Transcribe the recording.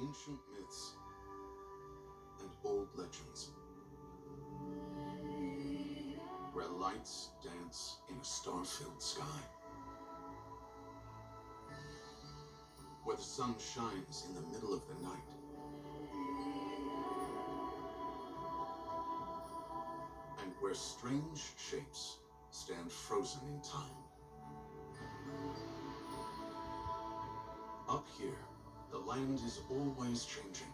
ancient myths and old legends, where lights dance in a star-filled sky, where the sun shines in the middle of the night, and where strange shapes stand frozen in time. Up here, the land is always changing.